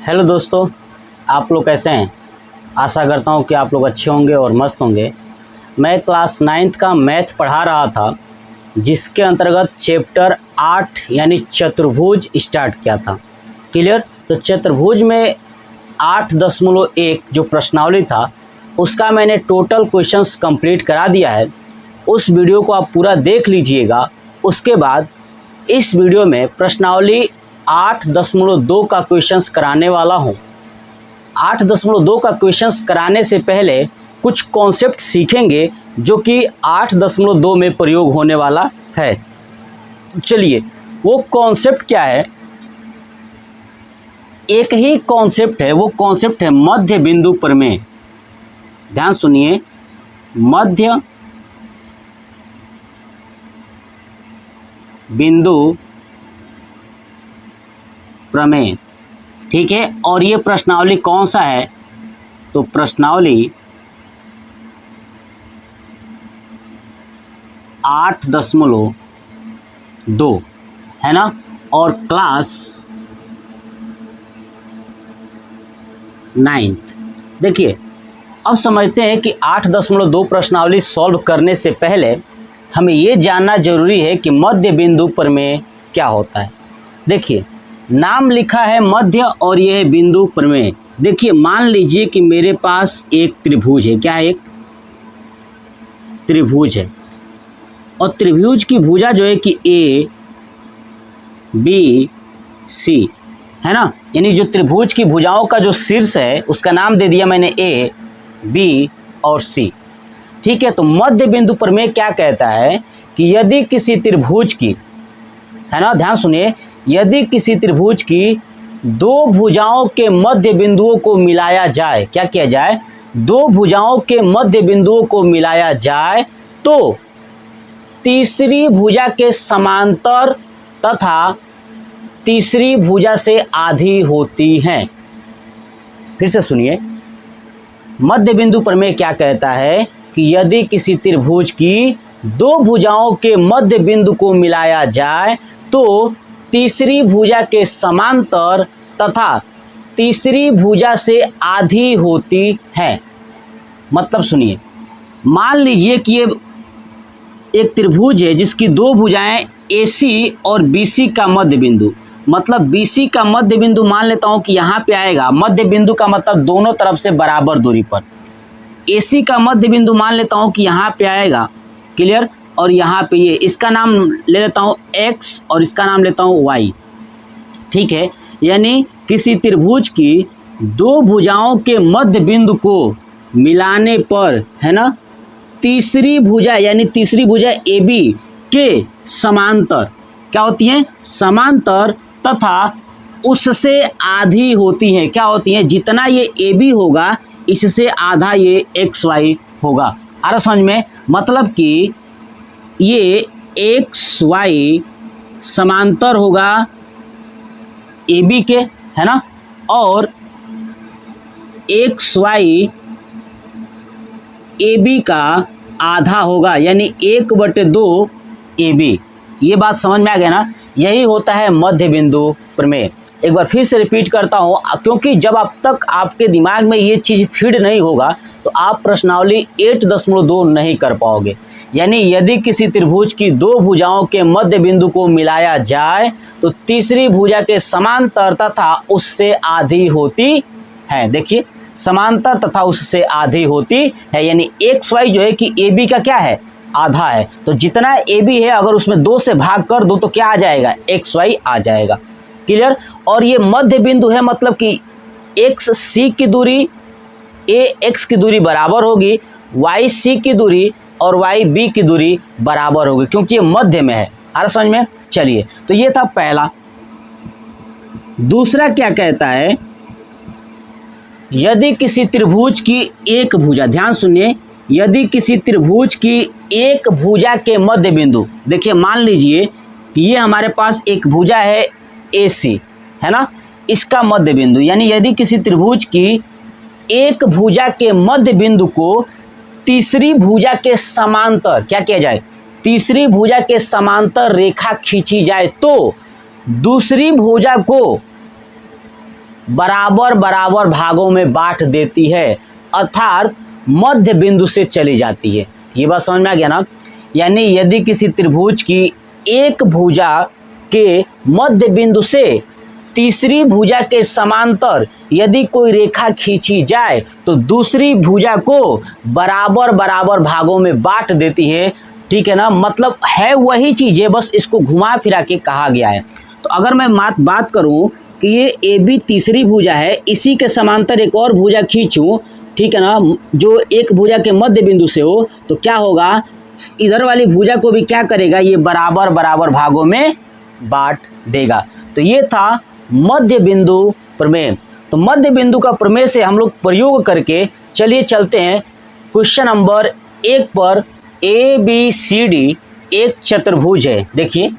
Hello दोस्तों, आप लोग कैसे हैं। आशा करता हूँ कि आप लोग अच्छे होंगे और मस्त होंगे। मैं क्लास 9th का मैथ पढ़ा रहा था, जिसके अंतर्गत चैप्टर 8 यानी चतुर्भुज स्टार्ट किया था। क्लियर। तो चतुर्भुज में 8.1 जो प्रश्नावली था उसका मैंने टोटल क्वेश्चंस कंप्लीट करा दिया है। उस वीडियो को आप पूरा देख लीजिएगा। उसके बाद इस वीडियो में प्रश्नावली 8.2 का क्वेश्चंस कराने वाला हूँ। 8.2 का क्वेश्चंस कराने से पहले कुछ कॉन्सेप्ट सीखेंगे जो कि 8.2 में प्रयोग होने वाला है। चलिए, वो कॉन्सेप्ट क्या है। एक ही कॉन्सेप्ट है, वो कॉन्सेप्ट है मध्य बिंदु प्रमेय। ध्यान सुनिए, मध्य बिंदु प्रमेय। ठीक है। और ये प्रश्नावली कौन सा है, तो प्रश्नावली 8.2 है ना। और क्लास 9th। देखिए, अब समझते हैं कि 8.2 प्रश्नावली सॉल्व करने से पहले हमें ये जानना जरूरी है कि मध्य बिंदु प्रमेय क्या होता है। देखिए, नाम लिखा है मध्य और यह है बिंदु प्रमेय। देखिए, मान लीजिए कि मेरे पास एक त्रिभुज है। क्या है? एक त्रिभुज है और त्रिभुज की भुजा जो है कि ए बी सी है ना। यानी जो त्रिभुज की भुजाओं का जो शीर्ष है उसका नाम दे दिया मैंने ए बी और सी। ठीक है। तो मध्य बिंदु प्रमेय क्या कहता है कि यदि किसी त्रिभुज की, है ना, ध्यान सुनिए, यदि किसी त्रिभुज की दो भुजाओं के मध्य बिंदुओं को मिलाया जाए, क्या किया जाए, दो भुजाओं के मध्य बिंदुओं को मिलाया जाए तो तीसरी भुजा के समांतर तथा तीसरी भुजा से आधी होती हैं। फिर से सुनिए, मध्य बिंदु प्रमेय क्या कहता है कि यदि किसी त्रिभुज की दो भुजाओं के मध्य बिंदु को मिलाया जाए तो तीसरी भुजा के समांतर तथा तीसरी भुजा से आधी होती है। मतलब सुनिए, मान लीजिए कि ये एक त्रिभुज है जिसकी दो भुजाएं AC और BC का मध्य बिंदु, मतलब BC का मध्य बिंदु मान लेता हूं कि यहाँ पे आएगा। मध्य बिंदु का मतलब दोनों तरफ से बराबर दूरी पर। AC का मध्य बिंदु मान लेता हूं कि यहाँ पे आएगा। क्लियर। और यहाँ पे ये, इसका नाम ले लेता हूँ X और इसका नाम लेता हूँ Y। ठीक है। यानी किसी त्रिभुज की दो भुजाओं के मध्य बिंदु को मिलाने पर, है ना, तीसरी भुजा यानी तीसरी भुजा AB के समांतर क्या होती हैं, समांतर तथा उससे आधी होती हैं। क्या होती हैं, जितना ये AB होगा इससे आधा ये XY होगा। आ रहा समझ में। मतलब कि ये XY समांतर होगा AB के, है ना, और XY AB का आधा होगा, यानी 1/2 AB। ये बात समझ में आ गया ना। यही होता है मध्य बिंदु प्रमेय। एक बार फिर से रिपीट करता हूँ, क्योंकि जब अब तक आपके दिमाग में ये चीज़ फीड नहीं होगा तो आप प्रश्नावली 8.2 नहीं कर पाओगे। यानी यदि किसी त्रिभुज की दो भुजाओं के मध्य बिंदु को मिलाया जाए तो तीसरी भुजा के समांतर तथा उससे आधी होती है। देखिए, समांतर तथा उससे आधी होती है, यानी XY जो है कि AB का क्या है, आधा है। तो जितना AB है अगर उसमें 2 से भाग कर दो तो क्या आ जाएगा, XY आ जाएगा। क्लियर। और ये मध्य बिंदु है, मतलब कि XC की दूरी AX की दूरी बराबर होगी, YC की दूरी और YB की दूरी बराबर होगी, क्योंकि ये मध्य में है। आ समझ में। चलिए, तो ये था पहला। दूसरा क्या कहता है, यदि किसी त्रिभुज की एक भुजा, ध्यान सुनिए, यदि किसी त्रिभुज की एक भुजा के मध्य बिंदु, देखिए मान लीजिए कि ये हमारे पास एक भुजा है AC, है ना, इसका मध्य बिंदु, यानी यदि किसी त्रिभुज की एक भुजा के मध्य बिंदु को तीसरी भुजा के समांतर क्या किया जाए, तीसरी भुजा के समांतर रेखा खींची जाए तो दूसरी भुजा को बराबर बराबर भागों में बांट देती है, अर्थात मध्य बिंदु से चली जाती है। ये बात समझ में आ गया ना। यानी यदि किसी त्रिभुज की एक भुजा के मध्य बिंदु से तीसरी भुजा के समांतर यदि कोई रेखा खींची जाए तो दूसरी भुजा को बराबर बराबर भागों में बांट देती है, ठीक है ना। मतलब है वही चीज़ है, बस इसको घुमा फिरा के कहा गया है। तो अगर मैं बात करूं कि ये ए बी तीसरी भुजा है, इसी के समांतर एक और भुजा खींचूं, ठीक है ना, जो एक भुजा के मध्य बिंदु से हो, तो क्या होगा, इधर वाली भुजा को भी क्या करेगा, ये बराबर बराबर भागों में बांट देगा। तो ये था मध्य बिंदु प्रमेय। तो मध्य बिंदु का प्रमेय से हम लोग प्रयोग करके चलिए चलते हैं क्वेश्चन नंबर 1 पर। ए बी सी डी एक चतुर्भुज है। देखिए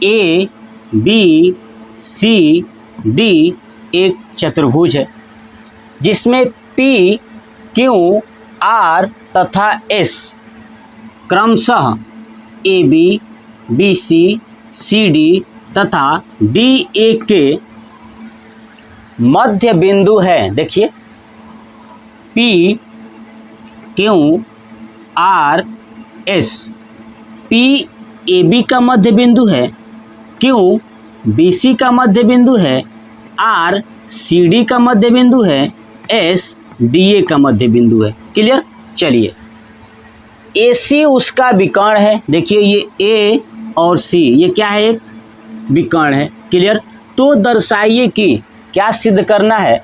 ए बी सी डी एक चतुर्भुज है जिसमें पी क्यू आर तथा एस क्रमशः A B B C D तथा डी ए के मध्य बिंदु है। देखिए P Q R S, P A B का मध्य बिंदु है, क्यू बी सी का मध्य बिंदु है, आर सी डी का मध्य बिंदु है, एस डी ए का मध्य बिंदु है। क्लियर। चलिए ए सी उसका विकर्ण है। देखिए ये ए और सी ये क्या है, एक विकर्ण है। क्लियर। तो दर्शाइए कि क्या सिद्ध करना है,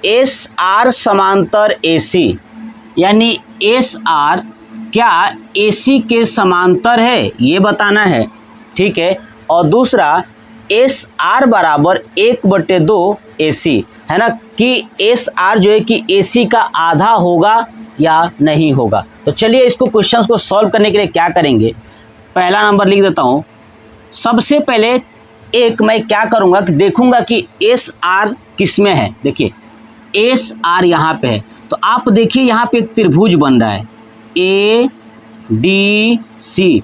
एस आर समांतर ए सी, यानी एस आर क्या ए सी के समांतर है, ये बताना है। ठीक है। और दूसरा एस आर बराबर 1/2 ए सी, है ना, कि एस आर जो है कि ए सी का आधा होगा या नहीं होगा। तो चलिए इसको क्वेश्चंस को सॉल्व करने के लिए क्या करेंगे, पहला नंबर लिख देता हूँ। सबसे पहले एक मैं क्या करूँगा कि देखूंगा कि एस आर किस में है। देखिए एस आर यहाँ पे है, तो आप देखिए यहाँ पे एक त्रिभुज बन रहा है ए डी सी,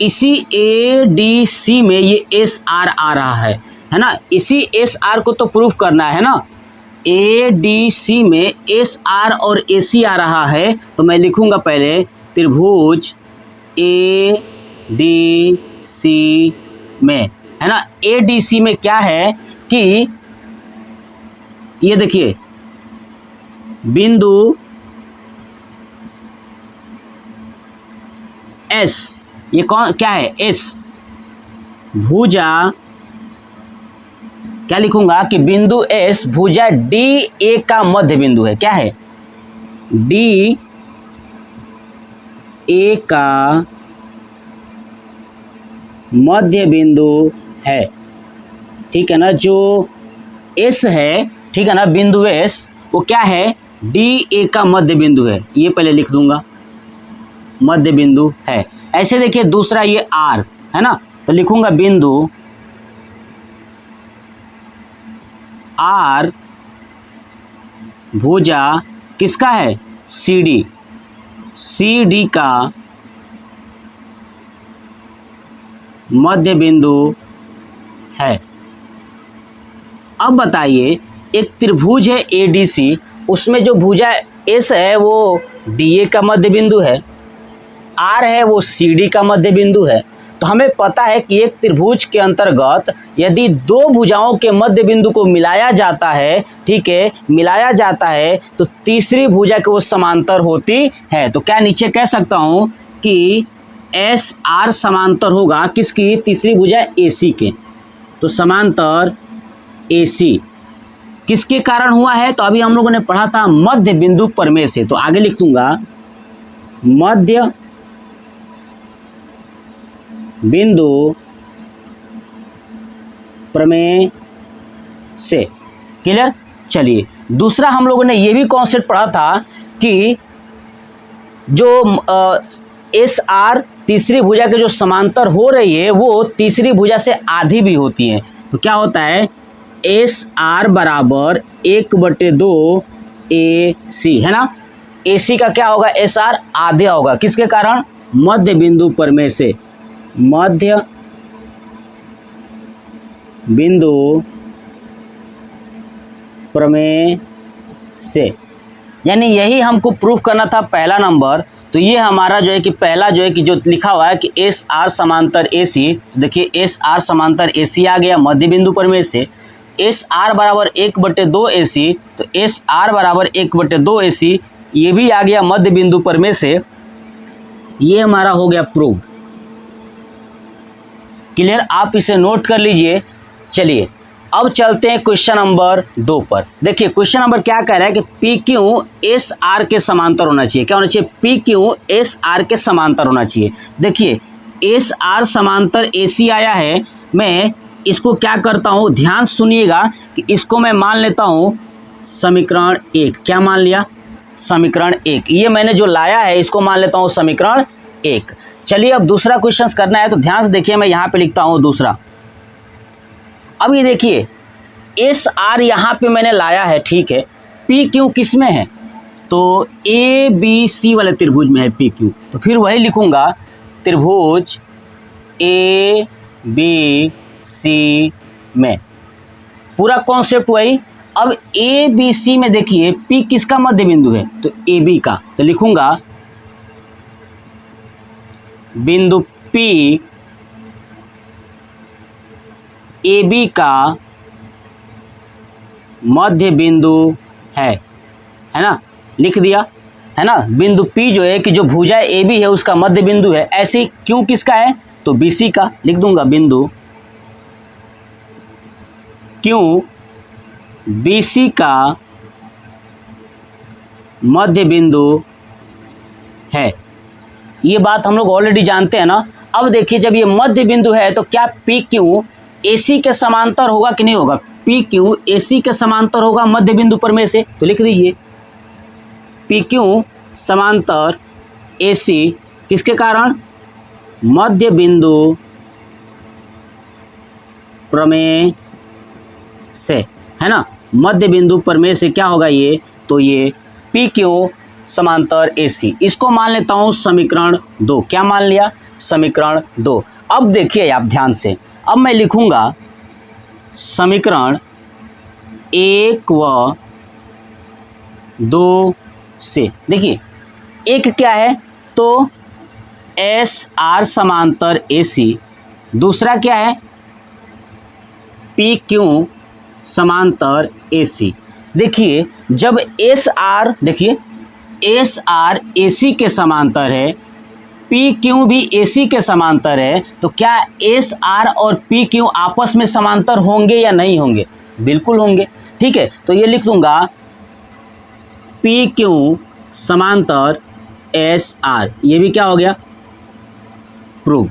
इसी ए डी सी में ये एस आर आ रहा है ना। इसी एस आर को तो प्रूफ करना है ना। ए डी सी में एस आर और ए सी आ रहा है, तो मैं लिखूंगा पहले त्रिभुज ए डी सी में, है ना। ए डी सी में क्या है कि ये देखिए बिंदु एस, ये कौन क्या है, एस भुजा, क्या लिखूंगा कि बिंदु एस भुजा डी ए का मध्य बिंदु है। क्या है, डी ए का मध्य बिंदु है। ठीक है ना, जो एस है, ठीक है ना, बिंदु एस वो क्या है, डी ए का मध्य बिंदु है। ये पहले लिख दूंगा, मध्य बिंदु है। ऐसे देखिए दूसरा ये आर है ना, तो लिखूंगा बिंदु आर भुजा किसका है, सी डी, सी डी का मध्य बिंदु है। अब बताइए एक त्रिभुज है ए डी सी, उसमें जो भुजा एस है वो डी ए का मध्य बिंदु है, आर है वो सी डी का मध्य बिंदु है। तो हमें पता है कि एक त्रिभुज के अंतर्गत यदि दो भुजाओं के मध्य बिंदु को मिलाया जाता है, ठीक है, मिलाया जाता है, तो तीसरी भुजा के वो समांतर होती है। तो क्या नीचे कह सकता हूँ कि एस आर समांतर होगा किसकी, तीसरी भुजा ए सी के। तो समांतर ए सी किसके कारण हुआ है, तो अभी हम लोगों ने पढ़ा था मध्य बिंदु प्रमेय से। तो आगे लिख दूंगा मध्य बिंदु प्रमेय से। क्लियर। चलिए दूसरा हम लोगों ने ये भी कॉन्सेप्ट पढ़ा था कि जो एस आर तीसरी भुजा के जो समांतर हो रही है वो तीसरी भुजा से आधी भी होती है। तो क्या होता है, एस आर बराबर 1/2 ए सी, है ना। ए सी का क्या होगा, एस आर आधा होगा, किसके कारण, मध्य बिंदु प्रमेय से। मध्य बिंदु प्रमेय से, यानी यही हमको प्रूफ करना था पहला नंबर। तो ये हमारा जो है कि पहला जो है कि जो लिखा हुआ है कि एस आर समांतर ए सी, देखिए एस आर समांतर ए सी आ गया मध्य बिंदु प्रमेय से। एस आर बराबर 1/2 ए सी, तो एस आर बराबर 1/2 ए सी ये भी आ गया मध्य बिंदु प्रमेय से। ये हमारा हो गया प्रूफ। क्लियर, आप इसे नोट कर लीजिए। चलिए अब चलते हैं क्वेश्चन नंबर 2 पर। देखिए क्वेश्चन नंबर क्या कह रहा है कि पी क्यू एस आर के समांतर होना चाहिए। क्या होना चाहिए? पी क्यू एस आर के समांतर होना चाहिए। देखिए एस आर समांतर ए सी आया है, मैं इसको क्या करता हूँ, ध्यान सुनिएगा कि इसको मैं मान लेता हूँ समीकरण 1। क्या मान लिया? समीकरण 1। ये मैंने जो लाया है इसको मान लेता हूँ समीकरण 1। चलिए अब दूसरा क्वेश्चन करना है, तो ध्यान से देखिए, मैं यहाँ पे लिखता हूँ दूसरा। अब ये देखिए एस आर यहाँ पे मैंने लाया है, ठीक है। पी क्यू किस में है? तो ए बी सी वाले त्रिभुज में है पी क्यू, तो फिर वही लिखूँगा त्रिभुज ए बी सी में, पूरा कॉन्सेप्ट वही। अब ए बी सी में देखिए पी किसका मध्य बिंदु है? तो ए बी का, तो लिखूँगा बिंदु पी ए बी का मध्य बिंदु है ना, लिख दिया है ना। बिंदु पी जो है कि जो भुजा ए बी है उसका मध्य बिंदु है। ऐसे क्यों किसका है? तो बी सी का, लिख दूंगा बिंदु क्यों बी सी का मध्य बिंदु है। ये बात हम लोग ऑलरेडी जानते हैं ना। अब देखिए जब ये मध्य बिंदु है तो क्या पी क्यू ए सी के समांतर होगा कि नहीं होगा? पी क्यू ए सी के समांतर होगा मध्य बिंदु प्रमेय से, तो लिख दीजिए पी क्यू समांतर ए सी किसके कारण? मध्य बिंदु प्रमेय से, है ना। मध्य बिंदु प्रमेय से क्या होगा ये? तो ये पी क्यू समांतर ए सी, इसको मान लेता हूँ समीकरण 2। क्या मान लिया? समीकरण 2। अब देखिए आप ध्यान से, अब मैं लिखूंगा समीकरण 1 व 2 से। देखिए एक क्या है? तो एस आर समांतर ए सी, दूसरा क्या है? पी क्यू समांतर ए सी। देखिए जब एस आर, देखिए एस आर ए सी के समांतर है, पी क्यू भी ए सी के समांतर है, तो क्या एस आर और पी क्यू आपस में समांतर होंगे या नहीं होंगे? बिल्कुल होंगे, ठीक है। तो ये लिख दूंगा पी क्यू समांतर एस आर, ये भी क्या हो गया? प्रूव,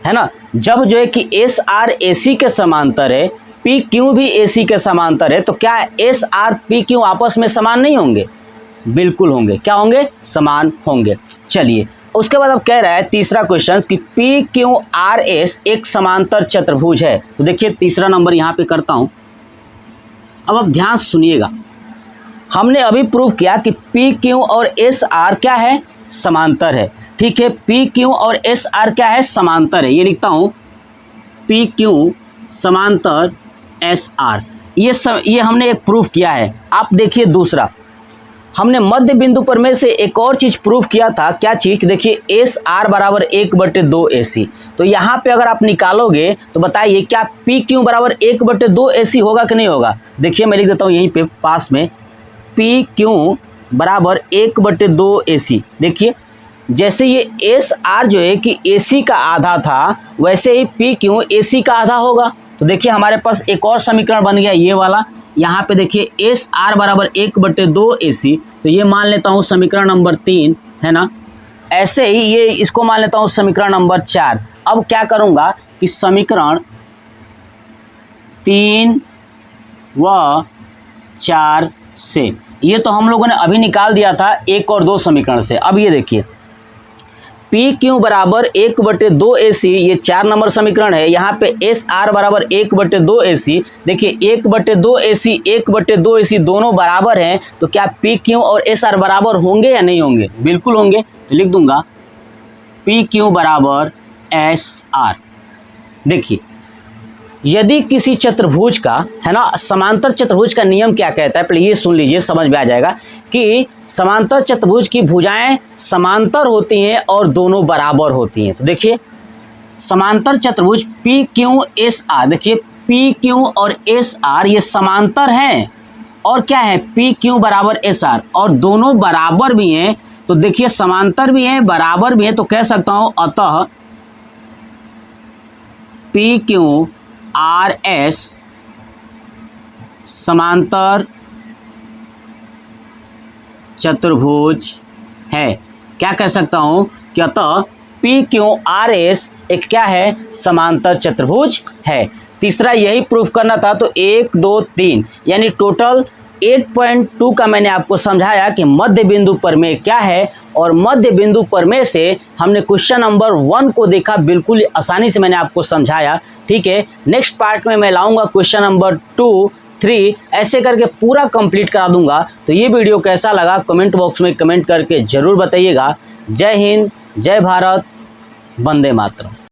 है ना। जब जो है कि एस आर ए सी के समांतर है, पी क्यू भी ए सी के समांतर है, तो क्या एस आर पी क्यू आपस में समान नहीं होंगे? बिल्कुल होंगे। क्या होंगे? समान होंगे। चलिए उसके बाद अब कह रहा है तीसरा क्वेश्चन कि पी क्यू आर एस एक समांतर चतुर्भुज है। तो देखिए तीसरा नंबर यहाँ पे करता हूँ। अब आप ध्यान सुनिएगा, हमने अभी प्रूव किया कि पी क्यू और एस आर क्या है? समांतर है, ठीक है। पी क्यू और एस आर क्या है? समांतर है। ये लिखता हूँ पी क्यू समांतर एस आर, ये हमने एक प्रूफ किया है। आप देखिए दूसरा, हमने मध्य बिंदु प्रमेय से एक और चीज प्रूफ किया था। क्या चीज? देखिए एस आर बराबर 1/2 ए सी। तो यहाँ पे अगर आप निकालोगे तो बताइए क्या पी क्यू बराबर 1/2 ए सी होगा कि नहीं होगा? देखिए मैं लिख देता हूँ यहीं पे पास में, पी क्यू बराबर 1/2 ए सी। देखिए जैसे ये एस आर जो है कि ए सी का आधा था, वैसे ही पी क्यू ए सी का आधा होगा। तो देखिए हमारे पास एक और समीकरण बन गया ये वाला। यहाँ पे देखिए एस आर बराबर 1/2 ए सी, तो ये मान लेता हूँ समीकरण नंबर 3, है ना। ऐसे ही ये इसको मान लेता हूँ समीकरण नंबर 4। अब क्या करूँगा कि समीकरण 3 व 4 से, ये तो हम लोगों ने अभी निकाल दिया था 1 और 2 समीकरण से। अब ये देखिए पी क्यू बराबर 1/2 ए सी, ये 4 नंबर समीकरण है। यहाँ पे एस आर बराबर 1/2 ए सी। देखिए 1/2 ए सी 1/2 ए सी दोनों बराबर हैं, तो क्या पी क्यू और एस आर बराबर होंगे या नहीं होंगे? बिल्कुल होंगे। तो लिख दूंगा पी क्यू बराबर एस आर। देखिए यदि किसी चतुर्भुज का, है ना, समांतर चतुर्भुज का नियम क्या कहता है, पहले ये सुन लीजिए, समझ में आ जाएगा कि समांतर चतुर्भुज की भुजाएं समांतर होती हैं और दोनों बराबर होती हैं। तो देखिए समांतर चतुर्भुज पी क्यू एस आर, देखिए पी क्यू और एस आर ये समांतर हैं और क्या है, पी क्यू बराबर एस आर, और दोनों बराबर भी हैं। तो देखिए समांतर भी हैं बराबर भी हैं, तो कह सकता हूं अतः पी क्यू आर एस समांतर चतुर्भुज है। क्या कह सकता हूं कि अतः पी क्यू आर एस एक क्या है, समांतर चतुर्भुज है। तीसरा यही प्रूफ करना था, तो 1 2 3 यानी टोटल 8.2 का मैंने आपको समझाया कि मध्य बिंदु प्रमेय क्या है, और मध्य बिंदु प्रमेय से हमने क्वेश्चन नंबर 1 को देखा, बिल्कुल आसानी से मैंने आपको समझाया। ठीक है, नेक्स्ट पार्ट में मैं लाऊंगा क्वेश्चन नंबर 2 3 ऐसे करके पूरा कंप्लीट करा दूंगा। तो ये वीडियो कैसा लगा कमेंट बॉक्स में कमेंट करके जरूर बताइएगा। जय हिंद, जय भारत, वंदे मातरम।